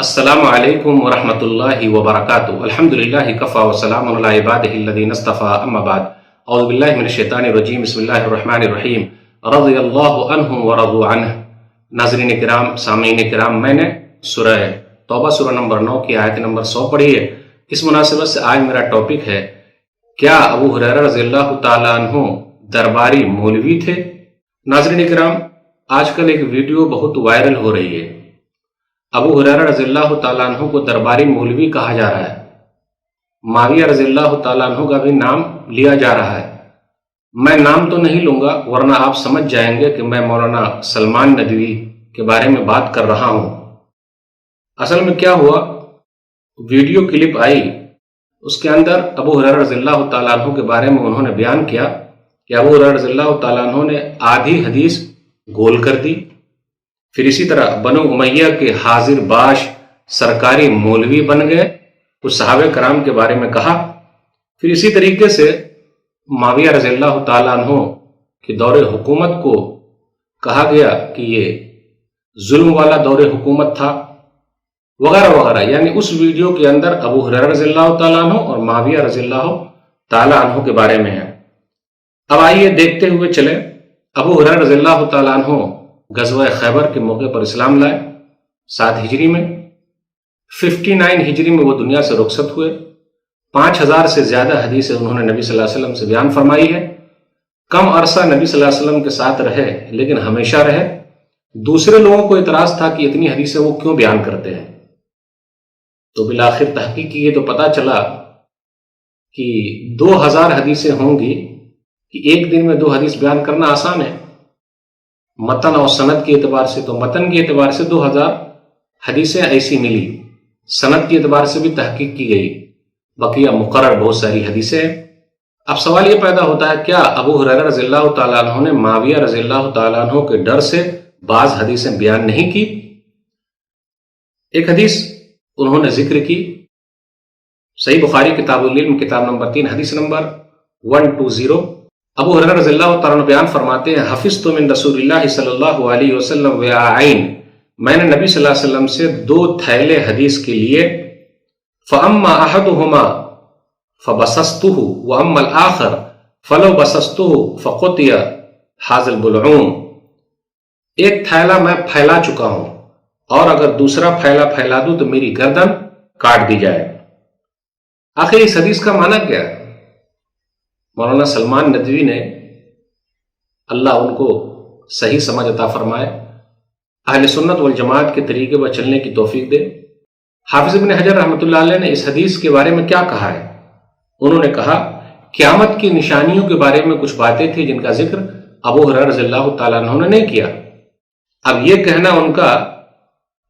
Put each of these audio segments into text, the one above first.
السلام علیکم ورحمۃ اللہ وبرکاتہ الحمد للہ کفا وسلام علی عبادہ الذین اصطفیٰ اما بعد اعوذ باللہ من الشیطان الرجیم بسم اللہ الرحمن الرحیم رضی اللہ عنہم ورضوا عنہ۔ ناظرین کرام، سامعین کرام، میں نے سورہ توبہ سورہ نمبر 9 کی آیت نمبر 100 پڑھی ہے۔ اس مناسبت سے آج میرا ٹاپک ہے، کیا ابو ہریرہ رضی اللہ تعالیٰ عنہ درباری مولوی تھے؟ ناظرین کرام، آج کل ایک ویڈیو بہت وائرل ہو رہی ہے۔ ابو ہریرہ رضی اللہ تعالیٰ عنہ کو درباری مولوی کہا جا رہا ہے۔ معاویہ رضی اللہ تعالیٰ عنہ کا بھی نام لیا جا رہا ہے۔ میں نام تو نہیں لوں گا، ورنہ آپ سمجھ جائیں گے کہ میں مولانا سلمان ندوی کے بارے میں بات کر رہا ہوں۔ اصل میں کیا ہوا، ویڈیو کلپ آئی، اس کے اندر ابو ہریرہ رضی اللہ تعالیٰ عنہ کے بارے میں انہوں نے بیان کیا کہ ابو ہریرہ رضی اللہ تعالیٰ عنہ نے آدھی حدیث گول کر دی، پھر اسی طرح بنو امیہ کے حاضر باش سرکاری مولوی بن گئے، کچھ صحابہ کرام کے بارے میں کہا۔ پھر اسی طریقے سے معاویہ رضی اللہ تعالیٰ عنہ کے دور حکومت کو کہا گیا کہ یہ ظلم والا دور حکومت تھا، وغیرہ وغیرہ۔ یعنی اس ویڈیو کے اندر ابو ہریرہ رضی اللہ تعالیٰ عنہ اور معاویہ رضی اللہ تعالیٰ عنہ کے بارے میں ہے۔ اب آئیے دیکھتے ہوئے چلیں۔ ابو ہریرہ رضی اللہ تعالیٰ عنہ غزوہ خیبر کے موقع پر اسلام لائے 7 ہجری میں۔ 59 ہجری میں وہ دنیا سے رخصت ہوئے۔ 5000 سے زیادہ حدیثیں انہوں نے نبی صلی اللہ علیہ وسلم سے بیان فرمائی ہے۔ کم عرصہ نبی صلی اللہ علیہ وسلم کے ساتھ رہے، لیکن ہمیشہ رہے۔ دوسرے لوگوں کو اعتراض تھا کہ اتنی حدیثیں وہ کیوں بیان کرتے ہیں، تو بالآخر تحقیق کی تو پتہ چلا کہ 2000 حدیثیں ہوں گی کہ ایک دن میں 2 حدیث بیان کرنا آسان ہے۔ متن اور سند کے اعتبار سے تو متن کے اعتبار سے 2000 حدیثیں ایسی ملی، سند کے اعتبار سے بھی تحقیق کی گئی، بقیہ مقرر بہت ساری حدیثیں۔ اب سوال یہ پیدا ہوتا ہے، کیا ابو ہریرہ رضی اللہ تعالیٰ عنہ نے معاویہ رضی اللہ تعالیٰ عنہ کے ڈر سے بعض حدیثیں بیان نہیں کی؟ ایک حدیث انہوں نے ذکر کی، صحیح بخاری کتاب العلم کتاب نمبر 3 حدیث نمبر 120۔ ابو ہریرہ رضی اللہ تعالیٰ عنہ بیان فرماتے ہیں، حفظت من رسول اللہ صلی اللہ علیہ وسلم وعین، میں نے نبی صلی اللہ علیہ وسلم سے 2 تھیلے حدیث کے لیے، فاما احدہما فبسسته واما الاخر فلو بسسته فقطع حاذ البلعوم، ایک تھیلا میں پھیلا چکا ہوں اور اگر دوسرا پھیلا پھیلا دوں تو میری گردن کاٹ دی جائے۔ آخر اس حدیث کا معنی کیا ہے؟ مولانا سلمان ندوی نے، اللہ ان کو صحیح سمجھ عطا فرمائے، اہل سنت والجماعت کے طریقے پر چلنے کی توفیق دے۔ حافظ ابن حجر رحمۃ اللہ علیہ نے اس حدیث کے بارے میں کیا کہا ہے؟ انہوں نے کہا، قیامت کی نشانیوں کے بارے میں کچھ باتیں تھیں جن کا ذکر ابو ہریرہ رضی اللہ تعالیٰ عنہ نے نہیں کیا۔ اب یہ کہنا ان کا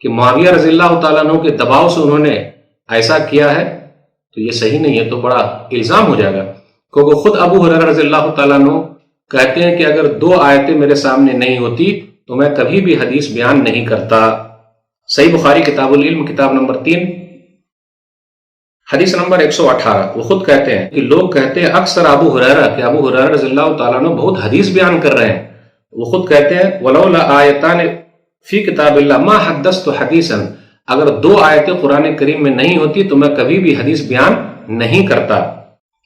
کہ معاویہ رضی اللہ تعالیٰ عنہ کے دباؤ سے انہوں نے ایسا کیا ہے تو یہ صحیح نہیں ہے، تو بڑا الزام ہو جائے گا، کیونکہ خود ابو ہریرہ رضی اللہ تعالیٰ عنہ کہتے ہیں کہ اگر 2 آیتیں میرے سامنے نہیں ہوتی تو میں کبھی بھی حدیث بیان نہیں کرتا۔ صحیح بخاری کتاب العلم کتاب نمبر 3 حدیث نمبر 118۔ وہ خود کہتے ہیں کہ لوگ کہتے ہیں اکثر ابو ہریرہ کہ ابو ہریرہ رضی اللہ تعالیٰ عنہ بہت حدیث بیان کر رہے ہیں۔ وہ خود کہتے ہیں ولولا آیتان فی کتاب اللہ ما حدثت حدیثا، اگر 2 آیتیں قرآن کریم میں نہیں ہوتی تو میں کبھی بھی حدیث بیان نہیں کرتا۔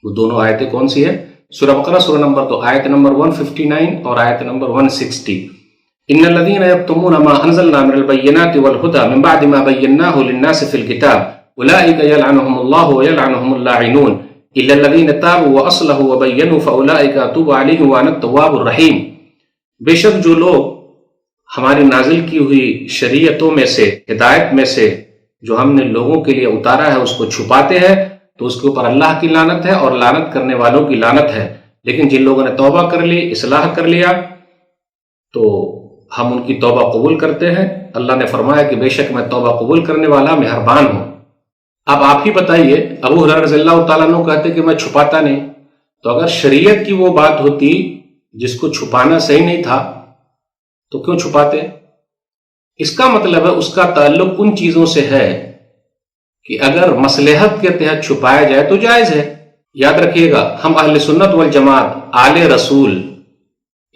وہ دونوں آیتیں کون سی ہیں؟ سورہ بقرہ سورہ نمبر 2 آیت نمبر 159 اور آیت نمبر 160۔ ان الذين يكتمون ما انزلنا من البينات والهدى من بعد ما بيناه للناس في الكتاب اولئك يلعنهم الله ويلعنهم اللاعنون الا الذين تابوا واصلحوا وبينوا فاولئك اتوب عليهم وانا التواب الرحيم۔ بے شک جو لوگ ہماری نازل کی ہوئی شریعتوں میں سے، ہدایت میں سے جو ہم نے لوگوں کے لیے اتارا ہے اس کو چھپاتے ہیں تو اس کے اوپر اللہ کی لعنت ہے اور لعنت کرنے والوں کی لعنت ہے، لیکن جن لوگوں نے توبہ کر لی، اصلاح کر لیا، تو ہم ان کی توبہ قبول کرتے ہیں۔ اللہ نے فرمایا کہ بے شک میں توبہ قبول کرنے والا مہربان ہوں۔ اب آپ ہی بتائیے، ابو ہریرہ رضی اللہ تعالیٰ عنہ کہتے کہ میں چھپاتا نہیں، تو اگر شریعت کی وہ بات ہوتی جس کو چھپانا صحیح نہیں تھا تو کیوں چھپاتے؟ اس کا مطلب ہے اس کا تعلق ان چیزوں سے ہے کہ اگر مصلحت کے تحت چھپایا جائے تو جائز ہے۔ یاد رکھیے گا، ہم اہل سنت والجماعت آل رسول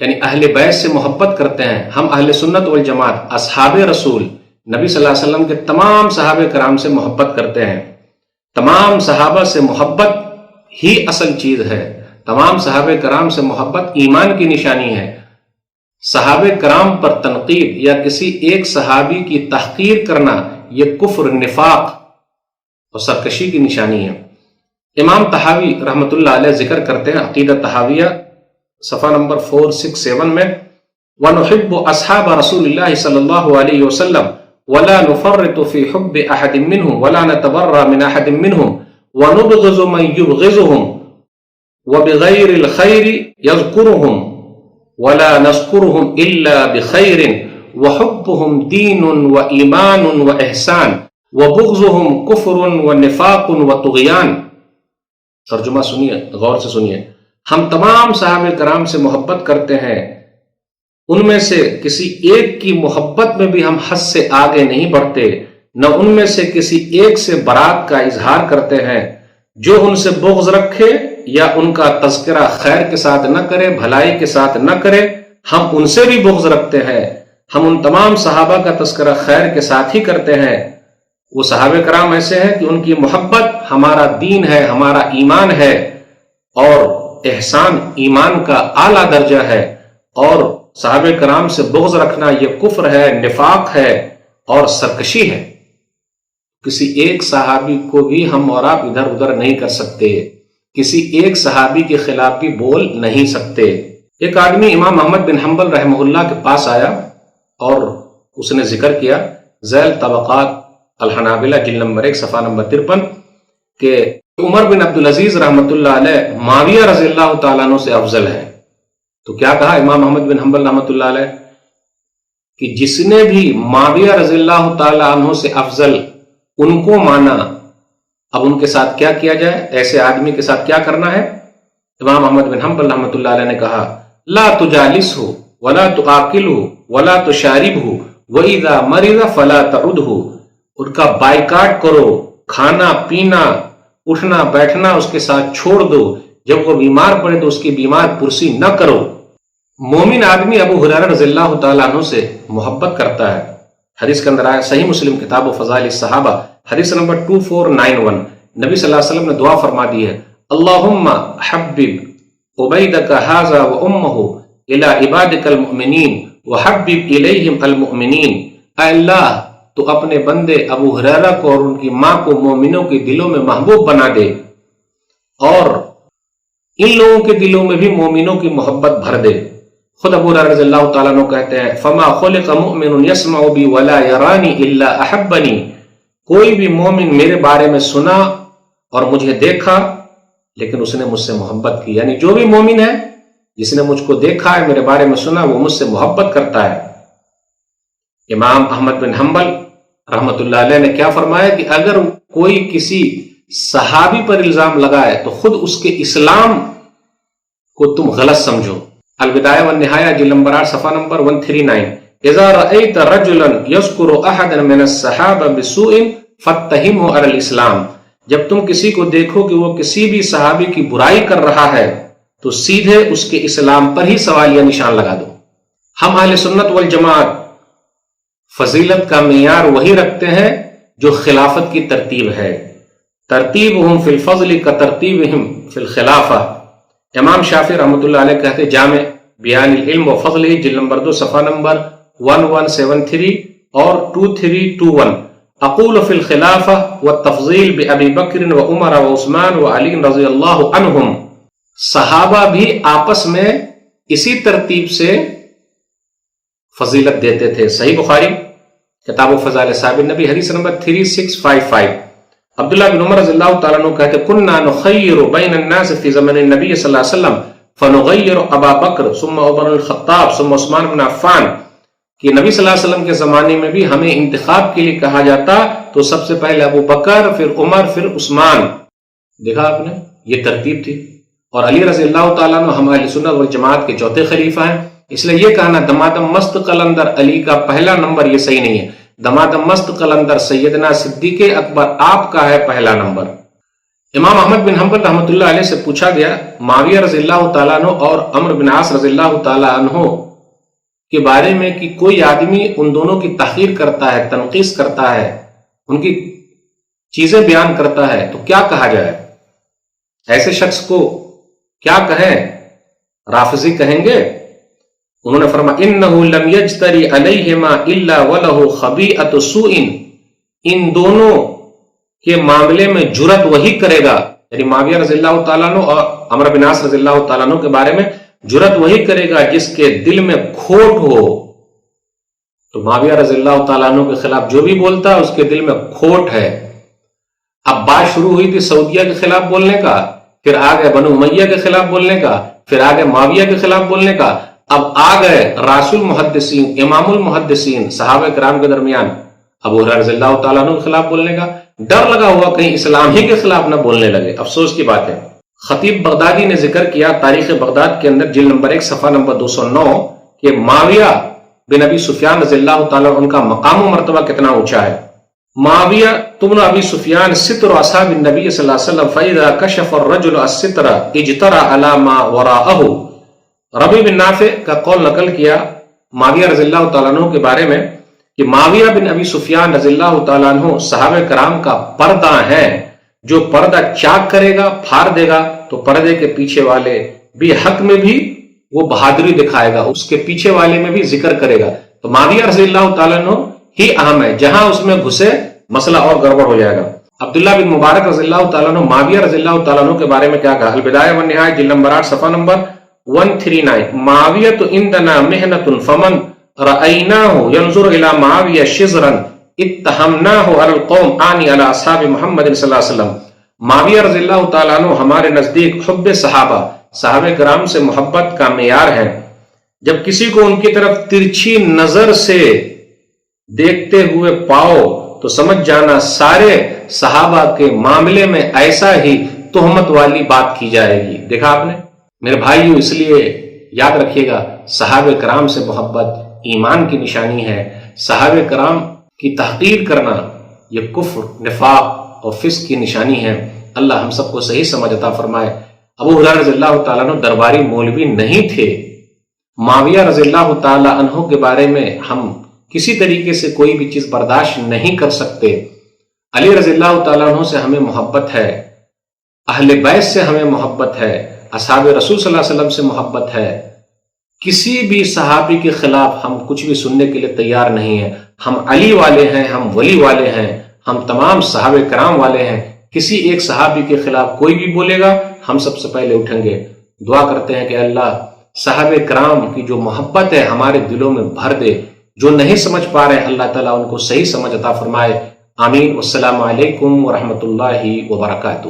یعنی اہل بیت سے محبت کرتے ہیں، ہم اہل سنت والجماعت اصحاب رسول نبی صلی اللہ علیہ وسلم کے تمام صحابہ کرام سے محبت کرتے ہیں. تمام صحابہ سے محبت ہی اصل چیز ہے. تمام صحابہ کرام سے محبت ایمان کی نشانی ہے. صحابہ کرام پر تنقید یا کسی ایک صحابی کی تحقیر کرنا یہ کفر، نفاق اور سرکشی کی نشانی ہے. امام طحاوی رحمۃ اللہ علیہ ذکر کرتے ہیں عقیدہ طحاویہ صفحہ نمبر 467 میں، وَنُحِبُّ أَصْحَابَ رَسُولِ اللَّهِ صلی اللہ علیہ وسلم وَلَا نُفَرِّطُ فِي حُبِّ أَحَدٍ مِّنْهُمْ وَلَا نَتَبَرَّأُ مِنْ أَحَدٍ مِّنْهُمْ وَنُبْغِضُ مَن يُبْغِضُهُمْ وَبِغَيْرِ الْخَيْرِ يَذْكُرُهُمْ وَلَا نَذْكُرُهُمْ إِلَّا بِخَيْرٍ وَحُبُّهُمْ دِينٌ وَإِيمَانٌ وَإِحْسَانٌ وَبُغْضُهُمْ كُفْرٌ وَنِفَاقٌ وَطُغْيَانٌ. ترجمہ سنیے، غور سے سنیے. ہم تمام صحابہ کرام سے محبت کرتے ہیں. ان میں سے کسی ایک کی محبت میں بھی ہم حد سے آگے نہیں بڑھتے، نہ ان میں سے کسی ایک سے برات کا اظہار کرتے ہیں. جو ان سے بغض رکھے یا ان کا تذکرہ خیر کے ساتھ نہ کرے، بھلائی کے ساتھ نہ کرے، ہم ان سے بھی بغض رکھتے ہیں. ہم ان تمام صحابہ کا تذکرہ خیر کے ساتھ ہی کرتے ہیں. وہ صحابہ کرام ایسے ہیں کہ ان کی محبت ہمارا دین ہے، ہمارا ایمان ہے، اور احسان ایمان کا اعلیٰ درجہ ہے. اور صحابہ کرام سے بغض رکھنا یہ کفر ہے، نفاق ہے اور سرکشی ہے. کسی ایک صحابی کو بھی ہم اور آپ ادھر ادھر نہیں کر سکتے، کسی ایک صحابی کے خلاف بھی بول نہیں سکتے. ایک آدمی امام احمد بن حنبل رحمہ اللہ کے پاس آیا اور اس نے ذکر کیا ذیل طبقات الحنابلہ جلد نمبر 1 صفحہ نمبر 53 کہ عمر بن عبدالعزیز رحمۃ اللہ علیہ معاویہ رضی اللہ تعالیٰ عنہ سے افضل ہے. تو کیا کہا امام احمد بن حنبل رحمۃ اللہ علیہ کہ جس نے بھی معاویہ رضی اللہ تعالیٰ عنہ سے افضل ان کو مانا، اب ان کے ساتھ کیا کیا جائے، ایسے آدمی کے ساتھ کیا کرنا ہے؟ امام احمد بن حنبل رحمۃ اللہ علیہ نے کہا لا تجالسہ ولا تعاقلہ ولا تشاربہ وإذا مرض فلا تعدہ. ان کا بائیکاٹ کرو، کھانا پینا اٹھنا بیٹھنا اس کے ساتھ چھوڑ دو، جب وہ بیمار پڑے تو اس کی بیمار پرسی نہ کرو. مومن آدمی ابو ہریرہ رضی اللہ تعالیٰ عنہ سے محبت کرتا ہے. حدیث کے اندر آیا صحیح مسلم کتاب و فضائل الصحابہ حدیث نمبر 2491، نبی صلی اللہ علیہ وسلم نے دعا فرما دی ہے اللہم حبب عبیدک ھذا و امہ الی عبادک المؤمنین وحبب الیہم المؤمنین. اے اللہ تو اپنے بندے ابو ہریرہ کو اور ان کی ماں کو مومنوں کے دلوں میں محبوب بنا دے، اور ان لوگوں کے دلوں میں بھی مومنوں کی محبت بھر دے. خود ابو ہریرہ رضی اللہ تعالیٰ عنہ کہتے ہیں فما خلق مؤمن یسمع بی ولا یرانی الا احبنی. کوئی بھی مومن میرے بارے میں سنا اور مجھے دیکھا لیکن اس نے مجھ سے محبت کی. یعنی جو بھی مومن ہے جس نے مجھ کو دیکھا ہے، میرے بارے میں سنا، وہ مجھ سے محبت کرتا ہے. امام احمد بن حنبل رحمۃ اللہ علیہ نے کیا فرمایا کہ اگر کوئی کسی صحابی پر الزام لگائے تو خود اس کے اسلام کو تم غلط سمجھو. البدایہ والنہایہ جلد نمبر 8 صفحہ نمبر 139 اذا رأیت رجلا یذکر احدا من الصحابہ بسوء فاتہمہ علی الاسلام. جب تم کسی کو دیکھو کہ وہ کسی بھی صحابی کی برائی کر رہا ہے تو سیدھے اس کے اسلام پر ہی سوالیہ نشان لگا دو. ہم اہل سنت والجماعت فضیلت کا معیار وہی رکھتے ہیں جو خلافت کی ترتیب ہے. ترتیبہم فی الفضل کا ترتیبہم فی الخلافہ. امام شافعی رحمۃ اللہ علیہ کہتے جامع بیان العلم و فضلہ جلد نمبر 2 صفحہ نمبر 1173 اور 2321 اقول فی الخلافہ والتفضیل بابی بکر و عمر و عثمان و علی رضی اللہ عنہم. صحابہ بھی آپس میں اسی ترتیب سے فضیلت دیتے تھے. صحیح بخاری کتاب و فضائل صحابہ نبی حدیث نمبر 3655. عبداللہ بن عمر رضی اللہ تعالیٰ عنہ کہتے کننا نخیر بین الناس فی زمن النبی صلی اللہ علیہ وسلم فنغیر ابا بکر ثم عمر الخطاب ثم عثمان بن عفان. کہ نبی صلی اللہ علیہ وسلم کے زمانے میں بھی ہمیں انتخاب کے لیے کہا جاتا تو سب سے پہلے ابو بکر، پھر عمر، پھر عثمان. دیکھا آپ نے، یہ ترتیب تھی. اور علی رضی اللہ تعالیٰ عنہ ہم اہل سنت والجماعت کے چوتھے خلیفہ ہیں. اس لیے یہ کہنا دمادم مست قلندر علی کا پہلا نمبر یہ صحیح نہیں ہے. دمادم مست قلندر سیدنا صدیق اکبر آپ کا ہے پہلا نمبر. امام احمد بن حنبل رحمۃ اللہ علیہ سے پوچھا گیا معاویہ رضی اللہ تعالیٰ عنہ اور عمرو بن عاص رضی اللہ تعالیٰ عنہ کے بارے میں کہ کوئی آدمی ان دونوں کی تحقیر کرتا ہے، تنقیص کرتا ہے، ان کی چیزیں بیان کرتا ہے، تو کیا کہا جائے؟ ایسے شخص کو کیا کہیں؟ رافضی کہیں گے؟ انہوں نے فرمایا انہو لم یجتری علیہما الا ولہ خبیئۃ سوء، ان دونوں کے معاملے میں جرت وہی کرے گا، یعنی معاویہ رضی اللہ تعالیٰ عنہ اور عمرو بن عاص رضی اللہ تعالیٰ عنہ کے بارے میں جرت وہی کرے گا جس کے دل میں کھوٹ ہو۔ تو معاویہ رضی اللہ تعالیٰ عنہ کے خلاف جو بھی بولتا ہے اس کے دل میں کھوٹ ہے۔ اب بات شروع ہوئی تھی سعودیہ کے خلاف بولنے کا، پھر آگئے بنو امیہ کے خلاف بولنے کا، پھر آگئے معاویہ کے خلاف بولنے کا، اب آگئے راس المحدثین، امام المحدثین، صحابہ کرام کے درمیان ابو ہریرہ رضی اللہ تعالیٰ عنہ کے خلاف بولنے کا۔ ڈر لگا ہوا کہیں اسلام ہی کے خلاف نہ بولنے لگے۔ افسوس کی بات ہے، خطیب بغدادی نے ذکر کیا تاریخ بغداد کے اندر جلد نمبر 1 صفحہ نمبر 209 کہ معاویہ بن ابی سفیان رضی اللہ تعالیٰ ان کا مقام و مرتبہ کتنا اونچا ہے۔ معاویہ تبن ابی سفیان ستر اصحاب النبی صلی اللہ علیہ وسلم فاذا کشف الرجل الستر اجترا علی ما وراءہ۔ ربیع بن نافع کا قول نقل کیا معاویہ رضی اللہ تعالیٰ عنہ کے بارے میں کہ معاویہ بن ابی سفیان رضی اللہ تعالیٰ عنہ صحابہ کرام کا پردہ ہے، جو پردہ چاک کرے گا، پھاڑ دے گا تو پردے کے پیچھے والے بھی حق میں بھی وہ بہادری دکھائے گا، اس کے پیچھے والے میں بھی ذکر کرے گا۔ تو معاویہ رضی اللہ تعالیٰ عنہ ہی اہم ہے، جہاں اس میں گھسے مسئلہ اور گڑبڑ ہو جائے گا۔ عبداللہ بن مبارک رضی اللہ تعالیٰ عنہ معاویہ رضی اللہ تعالیٰ عنہ کے بارے میں کیا کہا؟ البدایہ والنہایہ جلد نمبر 8 صفحہ نمبر 139 معاویہ تو عندنا محنت فمن رأیناہ ینظر الی معاویہ شزرا اتہمناہ علی القوم آنی علی اصحاب محمد صلی اللہ علیہ وسلم۔ معاویہ رضی اللہ تعالیٰ عنہ ہمارے نزدیک حب صحابہ کرام سے محبت کا معیار ہے۔ جب کسی کو ان کی طرف ترچھی نظر سے دیکھتے ہوئے پاؤ تو سمجھ جانا سارے صحابہ کے معاملے میں ایسا ہی تہمت والی بات کی جائے گی۔ دیکھا آپ نے میرے بھائیو، اس لیے یاد رکھیے گا صحابہ کرام سے محبت ایمان کی نشانی ہے۔ صحابہ کرام کی تحقیر کرنا یہ کفر، نفاق اور فسق کی نشانی ہے۔ اللہ ہم سب کو صحیح سمجھ عطا فرمائے۔ ابو ہریرہ رضی اللہ تعالیٰ عنہ درباری مولوی نہیں تھے۔ معاویہ رضی اللہ تعالیٰ عنہ کے بارے میں ہم کسی طریقے سے کوئی بھی چیز برداشت نہیں کر سکتے۔ علی رضی اللہ تعالیٰ عنہ سے ہمیں محبت ہے، اہل بیت سے ہمیں محبت ہے، اصحاب رسول صلی اللہ علیہ وسلم سے محبت ہے۔ کسی بھی صحابی کے خلاف ہم کچھ بھی سننے کے لیے تیار نہیں ہیں۔ ہم علی والے ہیں، ہم ولی والے ہیں، ہم تمام صحابہ کرام والے ہیں۔ کسی ایک صحابی کے خلاف کوئی بھی بولے گا ہم سب سے پہلے اٹھیں گے۔ دعا کرتے ہیں کہ اللہ صحابہ کرام کی جو محبت ہے ہمارے دلوں میں بھر دے۔ جو نہیں سمجھ پا رہے ہیں اللہ تعالیٰ ان کو صحیح سمجھ عطا فرمائے۔ آمین۔ والسلام علیکم ورحمۃ اللہ وبرکاتہ۔